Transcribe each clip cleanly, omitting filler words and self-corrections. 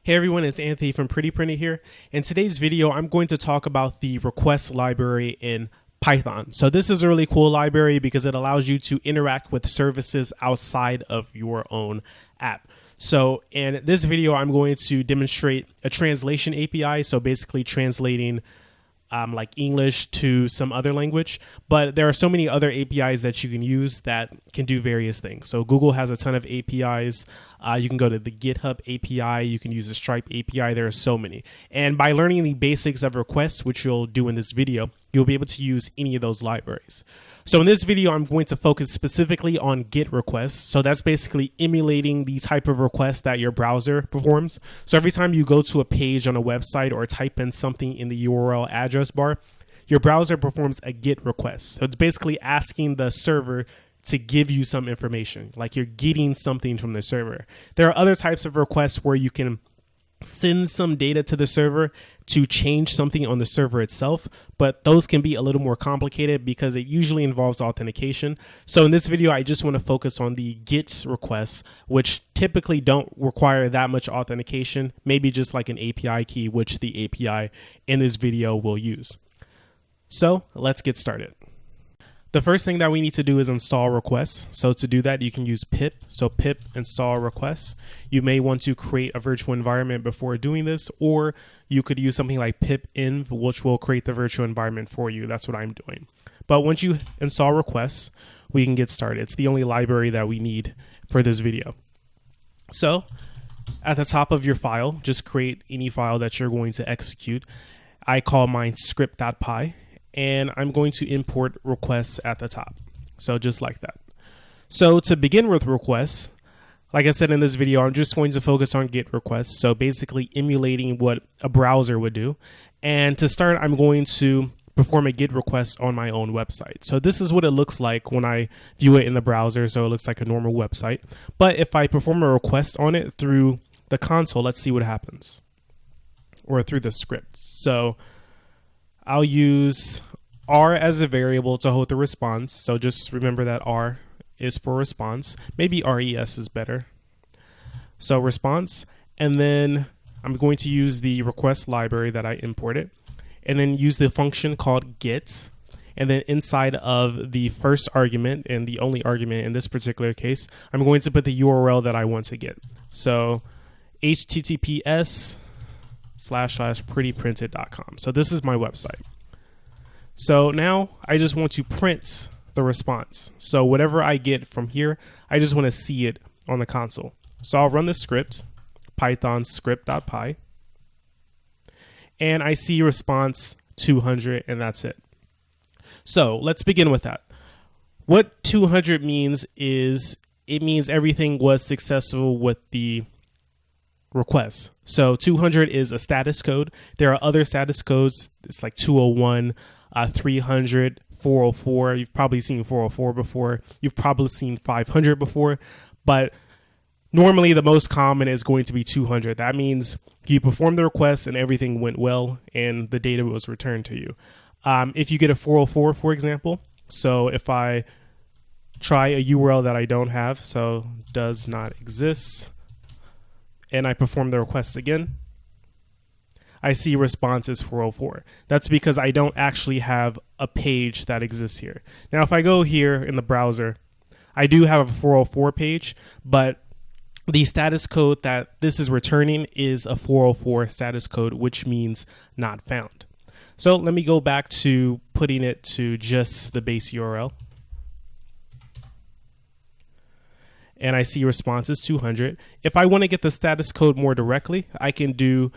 Hey everyone, it's Anthony from Pretty Printed here. In today's video, I'm going to talk about the request library in Python. So this is a really cool library because it allows you to interact with services outside of your own app. So in this video, I'm going to demonstrate a translation API. So basically translating like English to some other language, but there are so many other APIs that you can use that can do various things. So Google has a ton of APIs. You can go to the GitHub API. You can use the Stripe API. There are so many. And by learning the basics of requests, which you'll do in this video, you'll be able to use any of those libraries. So in this video, I'm going to focus specifically on GET requests. So that's basically emulating the type of request that your browser performs. So every time you go to a page on a website or type in something in the URL address bar, your browser performs a GET request. So it's basically asking the server to give you some information, like you're getting something from the server. There are other types of requests where you can send some data to the server to change something on the server itself, but those can be a little more complicated because it usually involves authentication. So in this video, I just want to focus on the GET requests, which typically don't require that much authentication, maybe just like an API key, which the API in this video will use. So let's get started. The first thing that we need to do is install requests. So to do that, you can use pip. So pip install requests. You may want to create a virtual environment before doing this, or you could use something like pip env, which will create the virtual environment for you. That's what I'm doing. But once you install requests, we can get started. It's the only library that we need for this video. So at the top of your file, just create any file that you're going to execute. I call mine script.py. And I'm going to import requests at the top. So just like that. So to begin with requests, like I said in this video, I'm just going to focus on GET requests. So basically emulating what a browser would do. And to start, I'm going to perform a GET request on my own website. So this is what it looks like when I view it in the browser. So it looks like a normal website. But if I perform a request on it through the console, let's see what happens. Or through the script. So I'll use R as a variable to hold the response. So just remember that R is for response. Maybe RES is better. So response, and then I'm going to use the request library that I imported, and then use the function called get. And then inside of the first argument, and the only argument in this particular case, I'm going to put the URL that I want to get. So https://prettyprinted.com. So this is my website. So now I just want to print the response. So whatever I get from here, I just want to see it on the console. So I'll run the script, python script.py, and I see response 200, and that's it. So let's begin with that. What 200 means is it means everything was successful with the requests. So 200 is a status code. There are other status codes. It's like 201, 300, 404. You've probably seen 404 before. You've probably seen 500 before. But normally the most common is going to be 200. That means you performed the request and everything went well and the data was returned to you. If you get a 404, for example, so if I try a URL that I don't have, so does not exist, and I perform the request again, I see response is 404. That's because I don't actually have a page that exists here. Now, if I go here in the browser, I do have a 404 page, but the status code that this is returning is a 404 status code, which means not found. So let me go back to putting it to just the base URL. And I see response is 200. If I want to get the status code more directly, I can do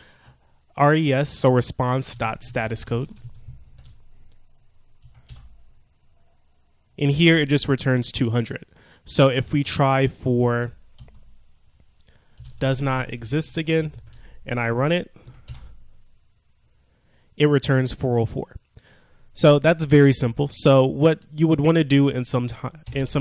res, so response.statuscode. In here, it just returns 200. So if we try for does not exist again, and I run it, it returns 404. So that's very simple. So what you would want to do in some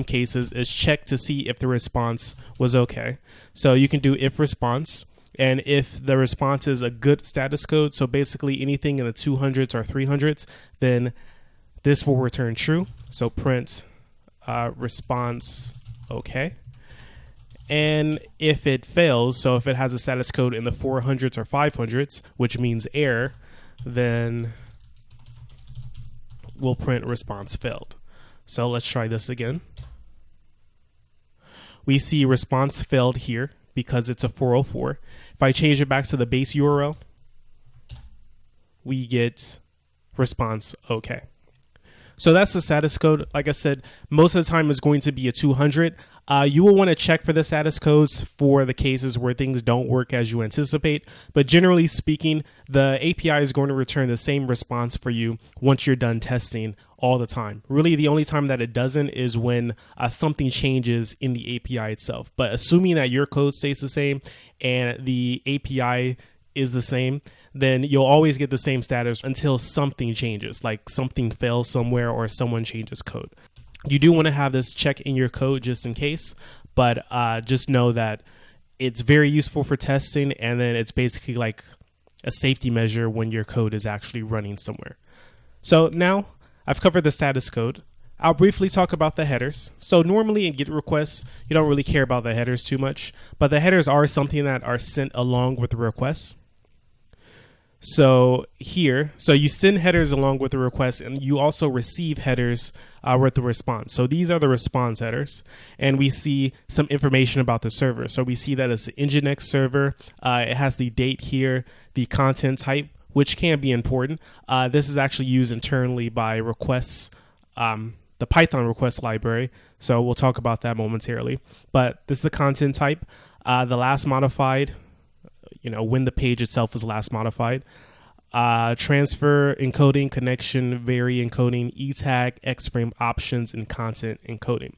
cases is check to see if the response was okay. So you can do if response, and if the response is a good status code, so basically anything in the 200s or 300s, then this will return true. So print response okay. And if it fails, so if it has a status code in the 400s or 500s, which means error, then we'll print response failed. So let's try this again. We see response failed here because it's a 404. If I change it back to the base URL, we get response okay. So that's the status code. Like I said, most of the time is going to be a 200. You will want to check for the status codes for the cases where things don't work as you anticipate. But generally speaking, the API is going to return the same response for you once you're done testing all the time. Really, the only time that it doesn't is when something changes in the API itself. But assuming that your code stays the same and the API is the same, then you'll always get the same status until something changes, like something fails somewhere or someone changes code. You do want to have this check in your code just in case, but just know that it's very useful for testing, and then it's basically like a safety measure when your code is actually running somewhere. So now I've covered the status code. I'll briefly talk about the headers. So normally in GET requests, you don't really care about the headers too much, but the headers are something that are sent along with the requests. So here, so you send headers along with the request, and you also receive headers with the response. So these are the response headers, and we see some information about the server. So we see that it's the Nginx server. It has the date here, the content type, which can be important. This is actually used internally by requests, the Python request library. So we'll talk about that momentarily. But this is the content type, the last modified, when the page itself was last modified, transfer encoding, connection, vary encoding, e-tag, x-frame options, and content encoding.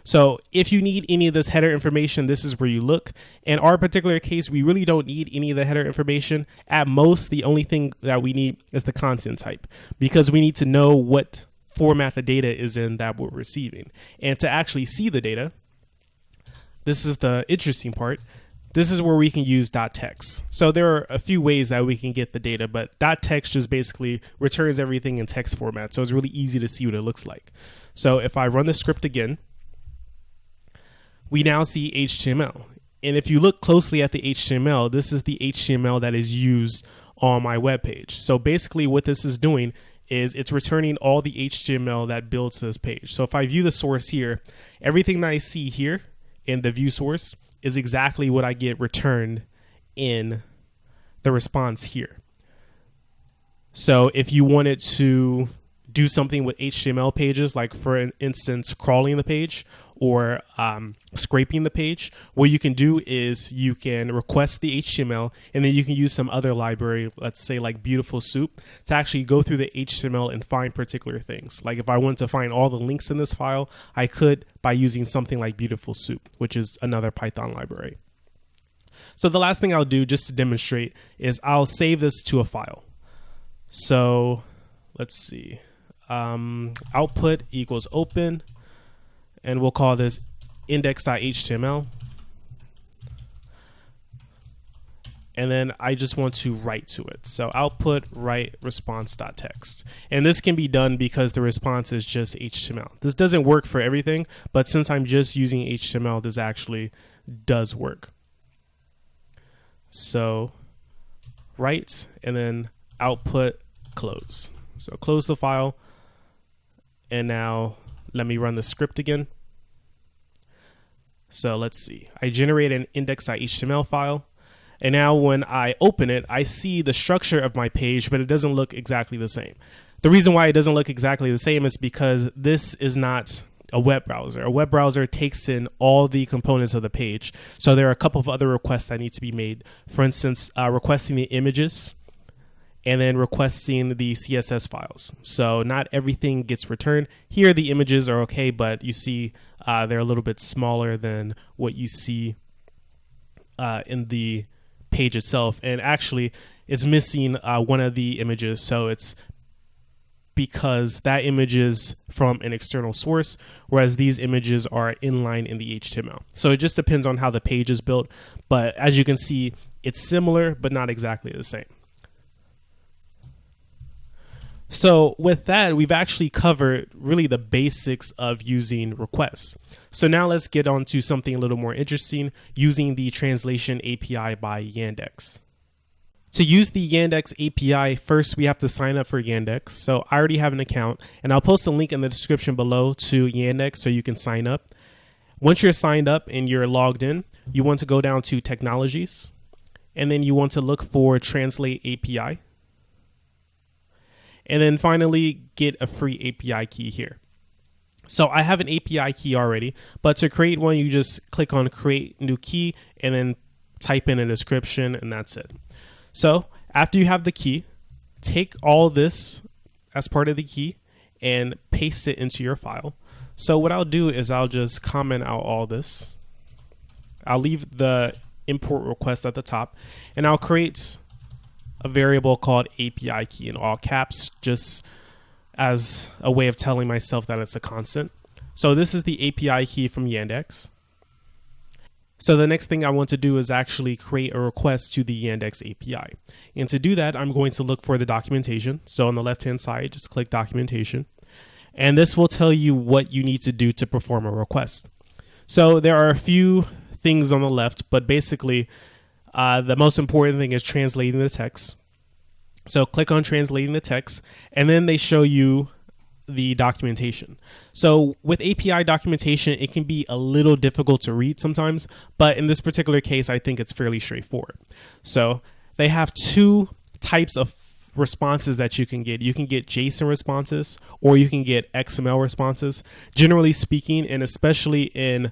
So if you need any of this header information, this is where you look. In our particular case, we really don't need any of the header information. At most, the only thing that we need is the content type, because we need to know what format the data is in that we're receiving. And to actually see the data, this is the interesting part. This is where we can use .text. So there are a few ways that we can get the data, but .text just basically returns everything in text format. So it's really easy to see what it looks like. So if I run the script again, we now see HTML. And if you look closely at the HTML, this is the HTML that is used on my web page. So basically what this is doing is it's returning all the HTML that builds this page. So if I view the source here, everything that I see here in the view source is exactly what I get returned in the response here. So if you wanted to do something with HTML pages, like for instance, crawling the page or scraping the page, what you can do is you can request the HTML, and then you can use some other library, let's say like Beautiful Soup, to actually go through the HTML and find particular things. Like if I wanted to find all the links in this file, I could by using something like Beautiful Soup, which is another Python library. So the last thing I'll do just to demonstrate is I'll save this to a file. So let's see. Output equals open, and we'll call this index.html. And then I just want to write to it. So output write response.text. And this can be done because the response is just HTML. This doesn't work for everything, but since I'm just using HTML, this actually does work. So write and then output close. So close the file. And now let me run the script again. So let's see. I generate an index.html file. And now when I open it, I see the structure of my page, but it doesn't look exactly the same. The reason why it doesn't look exactly the same is because this is not a web browser. A web browser takes in all the components of the page. So there are a couple of other requests that need to be made. For instance, requesting the images, and then requesting the CSS files. So not everything gets returned. Here the images are okay, but you see they're a little bit smaller than what you see in the page itself. And actually it's missing one of the images. So it's because that image is from an external source, whereas these images are inline in the HTML. So it just depends on how the page is built. But as you can see, it's similar, but not exactly the same. So with that, we've actually covered really the basics of using requests. So now let's get on to something a little more interesting, using the Translation API by Yandex. To use the Yandex API, first we have to sign up for Yandex. So I already have an account, and I'll post a link in the description below to Yandex so you can sign up. Once you're signed up and you're logged in, you want to go down to Technologies, and then you want to look for Translate API. And then finally get a free API key here. So I have an API key already, but to create one, you just click on create new key and then type in a description, and that's it. So after you have the key, take all this as part of the key and paste it into your file. So what I'll do is I'll just comment out all this. I'll leave the import request at the top, and I'll create a variable called API key in all caps, just as a way of telling myself that it's a constant. So this is the API key from Yandex. So the next thing I want to do is actually create a request to the Yandex API. And to do that, I'm going to look for the documentation. So on the left-hand side, just click documentation. And this will tell you what you need to do to perform a request. So there are a few things on the left, but basically the most important thing is translating the text. So click on translating the text, and then they show you the documentation. So with API documentation, it can be a little difficult to read sometimes, but in this particular case, I think it's fairly straightforward. So they have two types of responses that you can get. You can get JSON responses, or you can get XML responses. Generally speaking, and especially in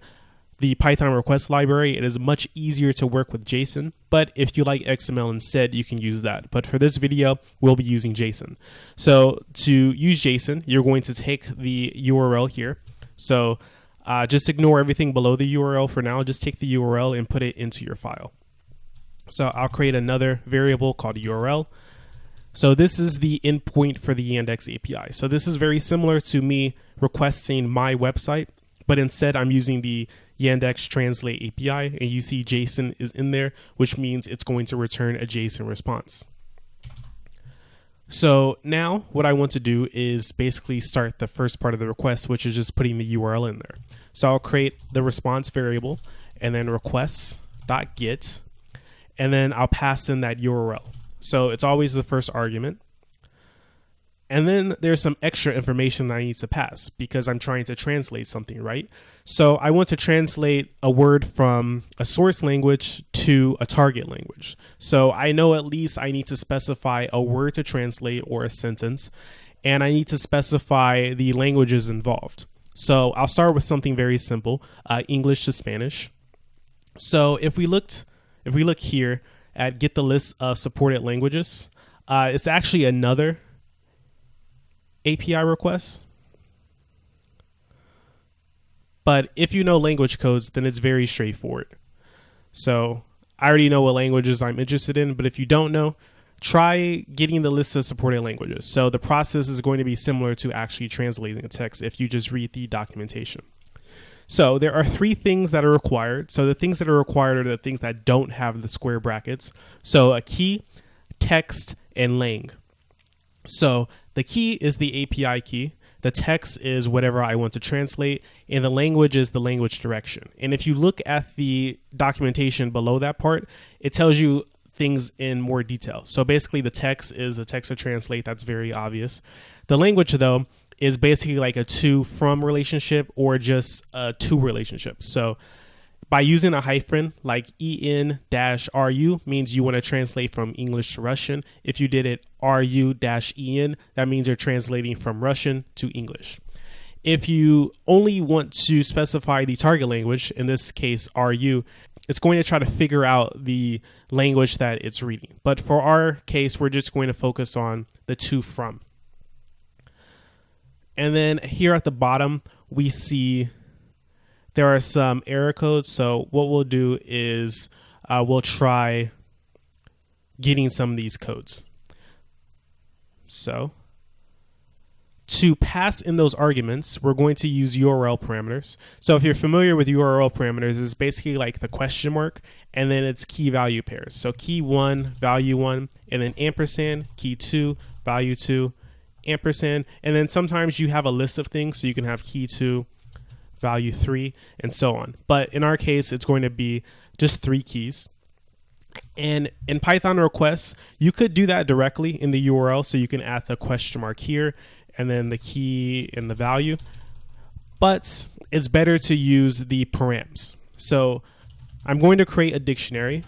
the Python request library, it is much easier to work with JSON, but if you like XML instead, you can use that. But for this video, we'll be using JSON. So to use JSON, you're going to take the URL here. So just ignore everything below the URL for now. Just take the URL and put it into your file. So I'll create another variable called URL. So this is the endpoint for the Yandex API. So this is very similar to me requesting my website, but instead I'm using the Yandex Translate API, and you see JSON is in there, which means it's going to return a JSON response. So now what I want to do is basically start the first part of the request, which is just putting the URL in there. So I'll create the response variable and then requests.get, and then I'll pass in that URL. So it's always the first argument. And then there's some extra information that I need to pass because I'm trying to translate something, right? So I want to translate a word from a source language to a target language. So I know at least I need to specify a word to translate or a sentence, and I need to specify the languages involved. So I'll start with something very simple, English to Spanish. So if we look here at get the list of supported languages, it's actually another API request. But if you know language codes, then it's very straightforward. So I already know what languages I'm interested in, but if you don't know, try getting the list of supported languages. So the process is going to be similar to actually translating a text if you just read the documentation. So there are three things that are required. So the things that are required are the things that don't have the square brackets. So a key, text, and lang. So the key is the API key, the text is whatever I want to translate, and the language is the language direction. And if you look at the documentation below that part, it tells you things in more detail. So basically the text is the text to translate, that's very obvious. The language though is basically like a to from relationship or just a to relationship. So by using a hyphen like en-ru means you want to translate from English to Russian. If you did it ru-en, that means you're translating from Russian to English. If you only want to specify the target language, in this case RU, it's going to try to figure out the language that it's reading. But for our case, we're just going to focus on the to from. And then here at the bottom, we see there are some error codes. So what we'll do is we'll try getting some of these codes. So to pass in those arguments, we're going to use URL parameters. So if you're familiar with URL parameters, it's basically like the question mark, and then it's key value pairs. So key 1, value 1, and then ampersand, key 2, value 2, ampersand, and then sometimes you have a list of things, so you can have key 2, value 3, and so on. But in our case, it's going to be just 3 keys. And in Python requests, you could do that directly in the URL, so you can add the question mark here and then the key and the value. But it's better to use the params. So I'm going to create a dictionary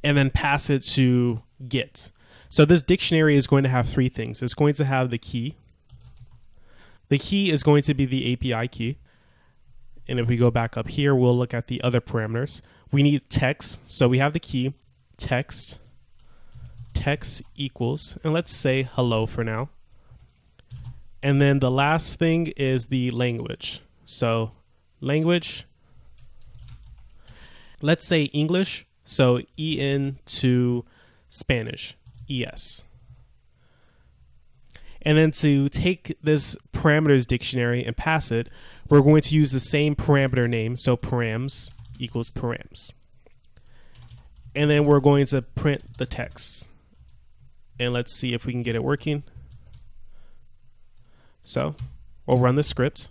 and then pass it to get. So this dictionary is going to have 3 things. It's going to have the key. The key is going to be the API key. And if we go back up here, we'll look at the other parameters. We need text. So we have the key, text equals, and let's say hello for now. And then the last thing is the language. So language, let's say English. So EN to Spanish, ES. And then to take this parameters dictionary and pass it, we're going to use the same parameter name. So params equals params. And then we're going to print the text. And let's see if we can get it working. So we'll run the script.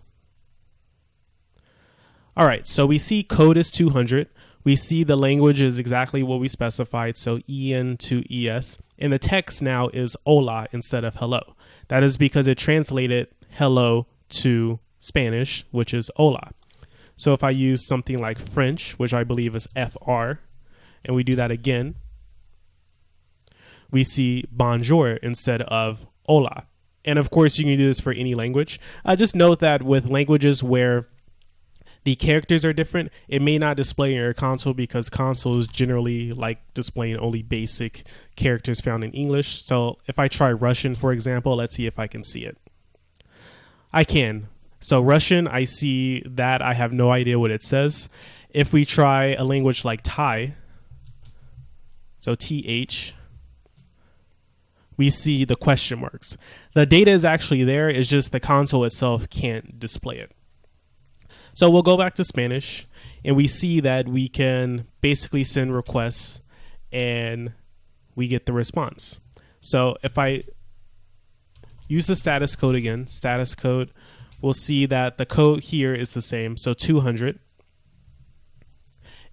All right, so we see code is 200. We see the language is exactly what we specified, so EN to ES. And the text now is hola instead of hello. That is because it translated hello to Spanish, which is hola. So if I use something like French, which I believe is FR, and we do that again, we see bonjour instead of hola. And of course, you can do this for any language. Just note that with languages where the characters are different, it may not display in your console because consoles generally like displaying only basic characters found in English. So if I try Russian, for example, let's see if I can see it. I can. So Russian, I see that. I have no idea what it says. If we try a language like Thai, so TH, we see the question marks. The data is actually there. It's just the console itself can't display it. So we'll go back to Spanish, and we see that we can basically send requests and we get the response. So if I use the status code again, status code, we'll see that the code here is the same, so 200.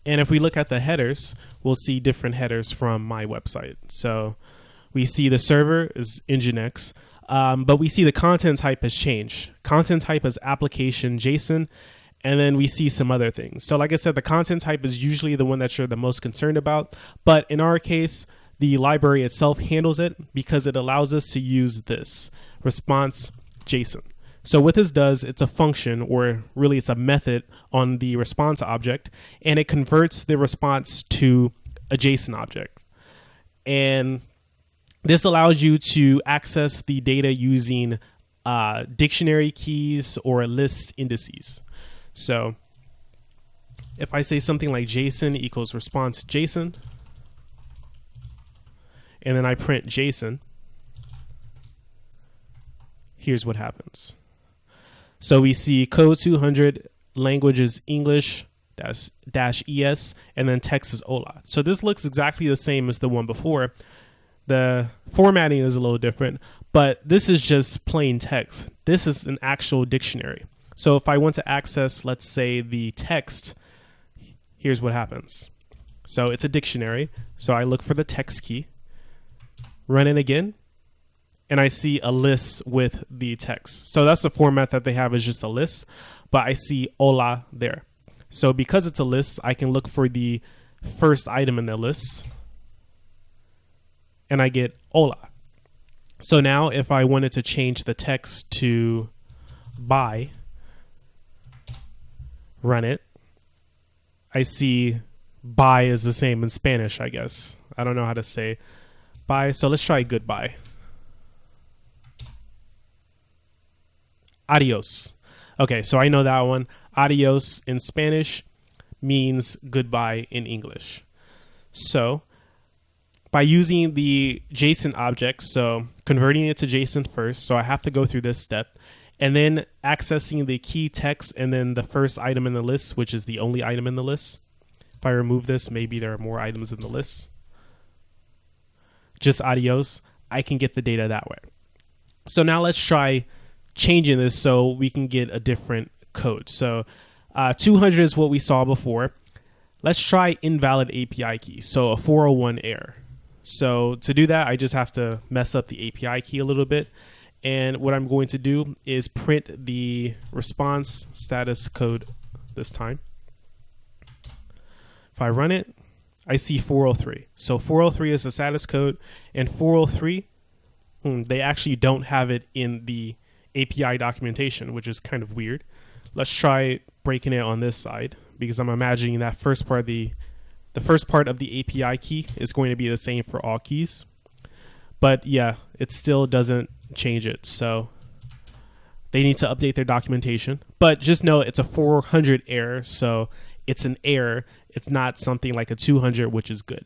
And if we look at the headers, we'll see different headers from my website. So we see the server is Nginx, but we see the content type has changed. Content type is application JSON. And then we see some other things. So like I said, the content type is usually the one that you're the most concerned about. But in our case, the library itself handles it because it allows us to use this response JSON. So what this does, it's a function, or really it's a method on the response object, and it converts the response to a JSON object. And this allows you to access the data using dictionary keys or list indices. So if I say something like JSON equals response JSON, and then I print JSON, here's what happens. So we see code 200, language is English dash ES, and then text is hola. So this looks exactly the same as the one before. The formatting is a little different, but this is just plain text. This is an actual dictionary. So if I want to access, let's say, the text, here's what happens. So it's a dictionary. So I look for the text key, run it again, and I see a list with the text. So that's the format that they have, is just a list, but I see hola there. So because it's a list, I can look for the first item in the list, and I get hola. So now if I wanted to change the text to buy, run it, I see bye is the same in Spanish, I guess. I don't know how to say bye, so let's try goodbye. Adios. Okay, so I know that one. Adios in Spanish means goodbye in English. So by using the JSON object, so converting it to JSON first, so I have to go through this step, and then accessing the key text and then the first item in the list, which is the only item in the list. If I remove this, maybe there are more items in the list. Just adios, I can get the data that way. So now let's try changing this so we can get a different code. So 200 is what we saw before. Let's try invalid API key. So a 401 error. So to do that, I just have to mess up the API key a little bit. And what I'm going to do is print the response status code this time. If I run it, I see 403. So 403 is the status code, and 403, they actually don't have it in the API documentation, which is kind of weird. Let's try breaking it on this side, because I'm imagining that first part of the first part of the API key is going to be the same for all keys. But yeah, it still doesn't change it. So they need to update their documentation. But just know it's a 400 error, so it's an error. It's not something like a 200, which is good.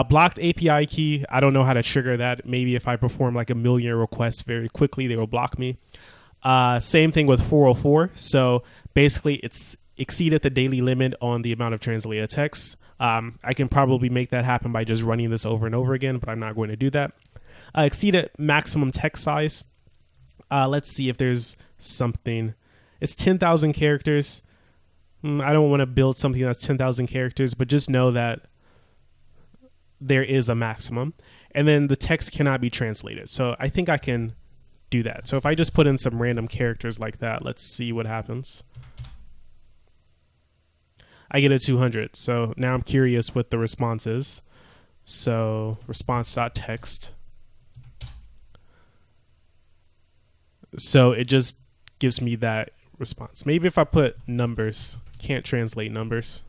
Blocked API key, I don't know how to trigger that. Maybe if I perform like 1 million requests very quickly, they will block me. Same thing with 404. So basically, it's exceeded the daily limit on the amount of translated text. I can probably make that happen by just running this over and over again, but I'm not going to do that. Exceeded maximum text size. Let's see if there's something. It's 10,000 characters. I don't want to build something that's 10,000 characters, but just know that there is a maximum. And then the text cannot be translated. So I think I can do that. So if I just put in some random characters like that, let's see what happens. I get a 200. So now I'm curious what the response is. So response.text. So it just gives me that response. Maybe if I put numbers, can't translate numbers.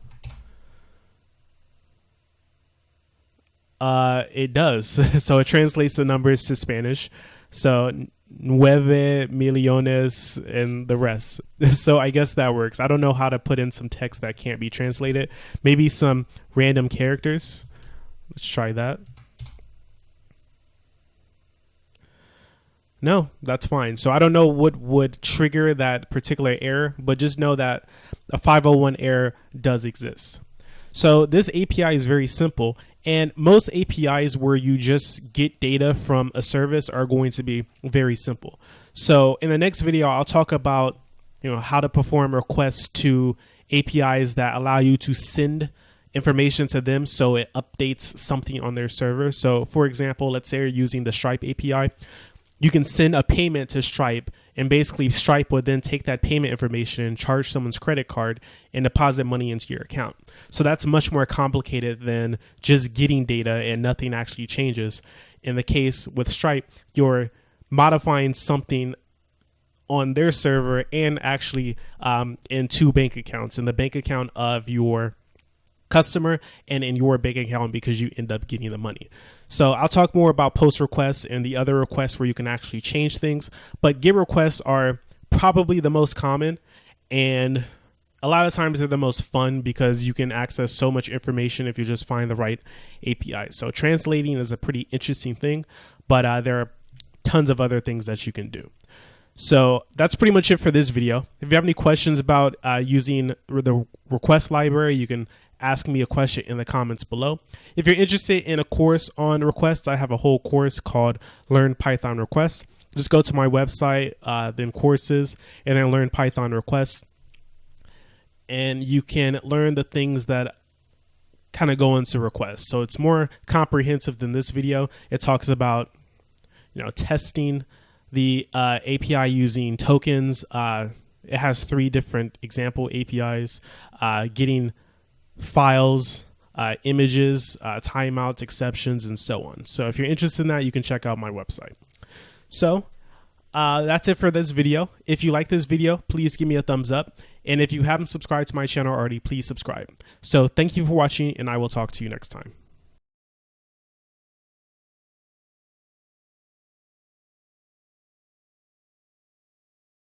It does. So it translates the numbers to Spanish. So 9 millones and the rest. So I guess that works. I don't know how to put in some text that can't be translated. Maybe some random characters. Let's try that. No, that's fine. So I don't know what would trigger that particular error, but just know that a 501 error does exist. So this API is very simple, and most APIs where you just get data from a service are going to be very simple. So in the next video, I'll talk about how to perform requests to APIs that allow you to send information to them so it updates something on their server. So for example, let's say you're using the Stripe API. You can send a payment to Stripe, and basically Stripe would then take that payment information and charge someone's credit card and deposit money into your account. So that's much more complicated than just getting data and nothing actually changes. In the case with Stripe, you're modifying something on their server and actually in two bank accounts, in the bank account of your customer and in your bank account, because you end up getting the money. So I'll talk more about post requests and the other requests where you can actually change things, but GET requests are probably the most common, and a lot of times they're the most fun because you can access so much information if you just find the right API. So translating is a pretty interesting thing, but there are tons of other things that you can do. So that's pretty much it for this video. If you have any questions about using the request library, you can ask me a question in the comments below. If you're interested in a course on requests, I have a whole course called Learn Python Requests. Just go to my website, then courses, and then Learn Python Requests. And you can learn the things that kind of go into requests. So it's more comprehensive than this video. It talks about, testing the API using tokens. It has 3 different example APIs, getting files, images, timeouts, exceptions, and so on. So if you're interested in that, you can check out my website. So that's it for this video. If you like this video, please give me a thumbs up. And if you haven't subscribed to my channel already, please subscribe. So thank you for watching, and I will talk to you next time.